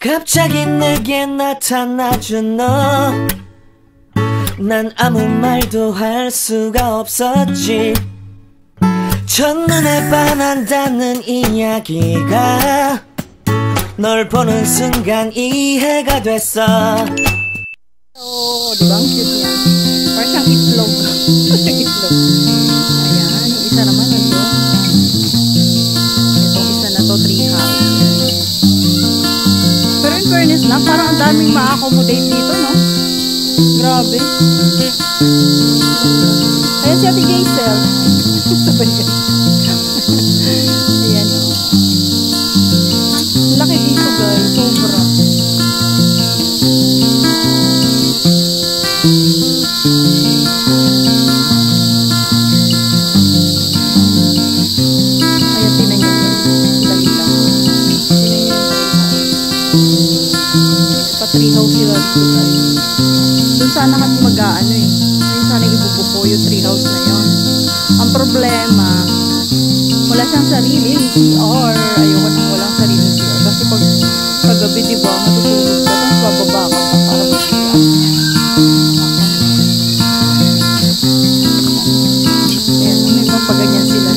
갑자기 내게 나타나준 너, 난 아무 말도 할 수가 없었지. 첫눈에 반한다는 이야기가 널 보는 순간 이해가 됐어. Diba ang cute niya? Parang siyang itlog. Itlog. Ayan, yung isa naman nandun. Itong isa na to, tree house. Pero in fairness na, parang ang daming ma-accommodate dito, no? Grabe. Ayan si Ate Gaisel. Sabay yan. Ayan, o. Laki dito, guys. Sobra. Ayan, tinan nyo, guys. Dali lang. Tinan nyo yung tree house. Pa-tree house sila dito, guys. Doon sana kami mag-aano eh. Ayun sana ibubuko yung tree house na yun. Ang problema, wala siyang sarili CR. Ayoko nang walang sarili CR. Kasi pag kagabi, diba, matutulog ka, tapos bababa ka pa para mag-CR. Ayan, may papaganyan sila.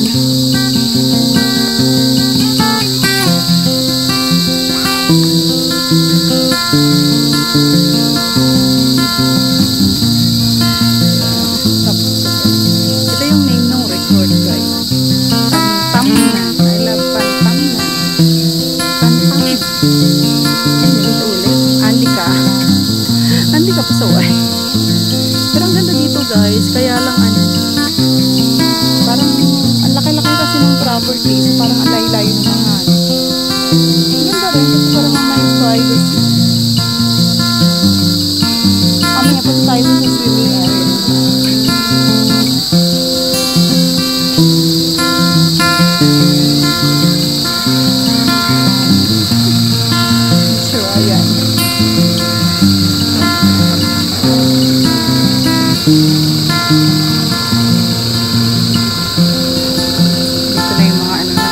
Ito yung name ng resort, guys. Pantamnan. I love Pantamnan. Pantamnan. Ayan, ito ulit. Andika. Andika pa sa way. Pero ang ganda dito, guys. Kaya lang ano, parang ang laki-laki kasi ng properties. Parang ang layo-layo ng mga ano. Ang ganda rin kasi parang may privacy. Mamaya pa tayo sa swimming area. Sure, ayan. Dito na yung mga ano na.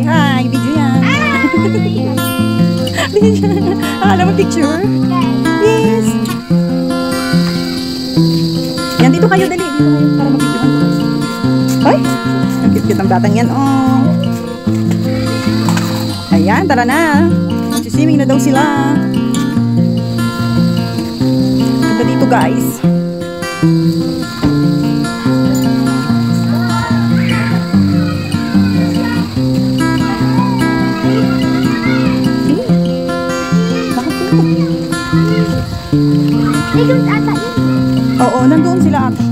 Hi, video yan. Video yan. Alam mo picture? Yes. Yan, dito kayo, dali. Dito kayo para mag-videoan ko. Ay, ang cute-cute ang batang yan. Oh. Ayan, tara na. Magsiswimming na daw sila. Ganda dito, guys. Oo, nandoon sila ata.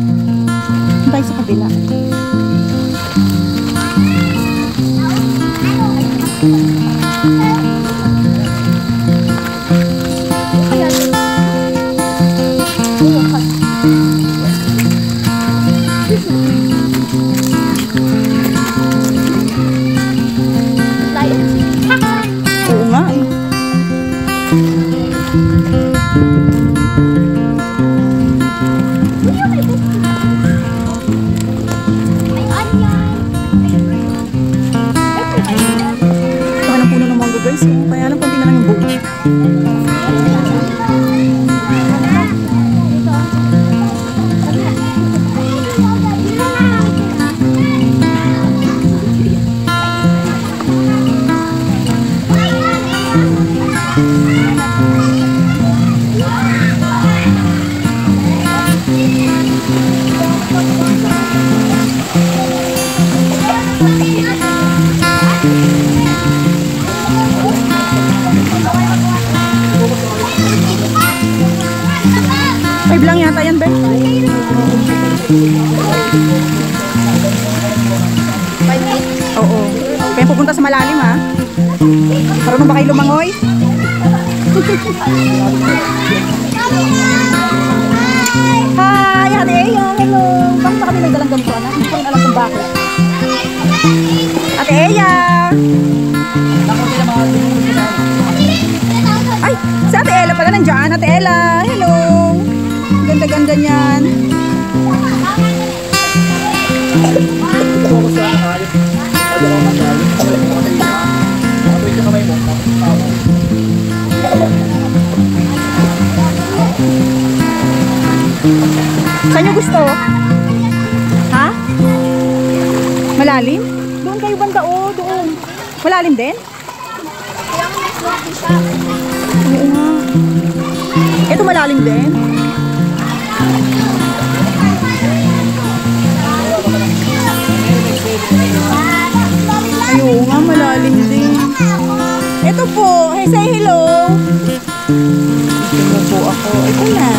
Tayo sa kabila. Oo nga eh. Oo. Kaya pupunta sa malalim ha. Marunong ba kayo lumangoy? Hi, Ate Eya. Hello. Bakit ba kami nagdalang ganito, anak? Hindi ko rin alam kung bakit. Ate Eya. Ay, si Ate Ella pala nandiyan. Ate Ella. Hello. Ganda-ganda niyan. Saan nyo gusto? Ha? Malalim? Doon kayo banda, oh, doon. Malalim din? Oo nga. Ito malalim din? Ay, oo nga, malalim din. Ito po, hey, say hello. Ito po ako. Ito na.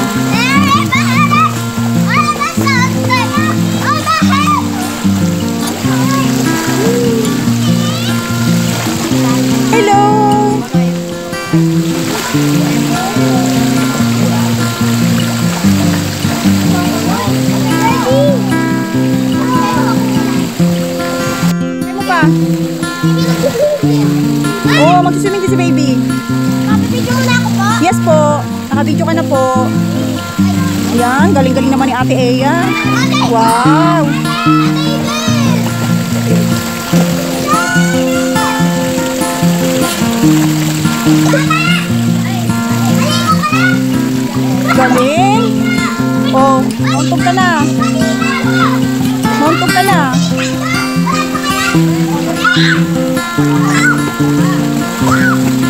Hello. Ano pa? Oh, mag-swimming din si baby. Nakapidyo na ako po. Yes po. Naka-video ka na po. Ayan, galing-galing naman ni Ate Eya. Wow. Galing. Oh, mauntog ka na. Mauntog ka na.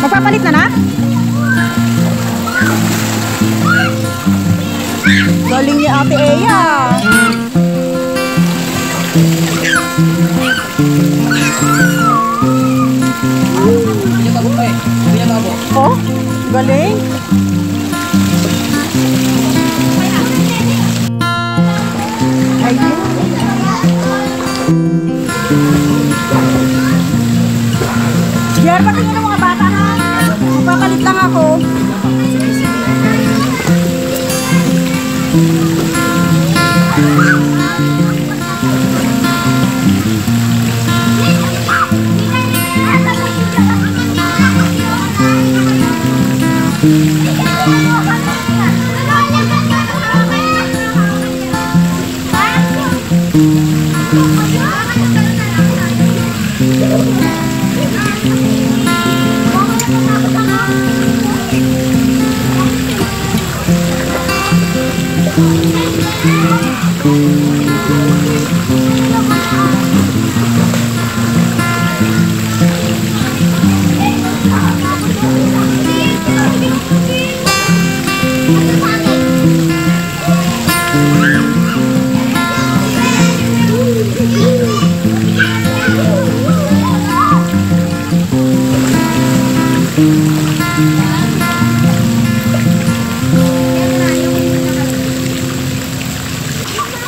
Magpapalit na na? Galing ni Ate Eya. Oh, galing. Ayun. Jer, patingin ang mga bata ha. Magpapalit lang ako.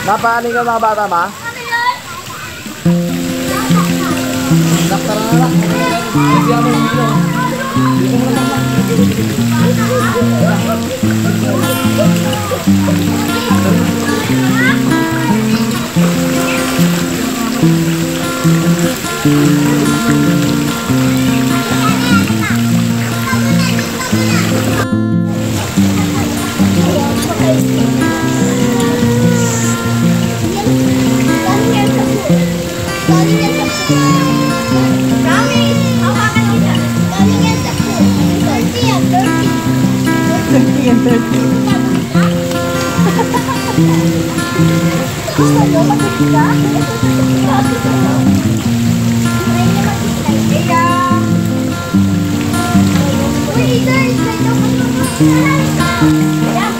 Napaanin ka mga bata, ma? Nakatara na lang. Lagyan mo yung ilo. Dito mo lang. Yeah.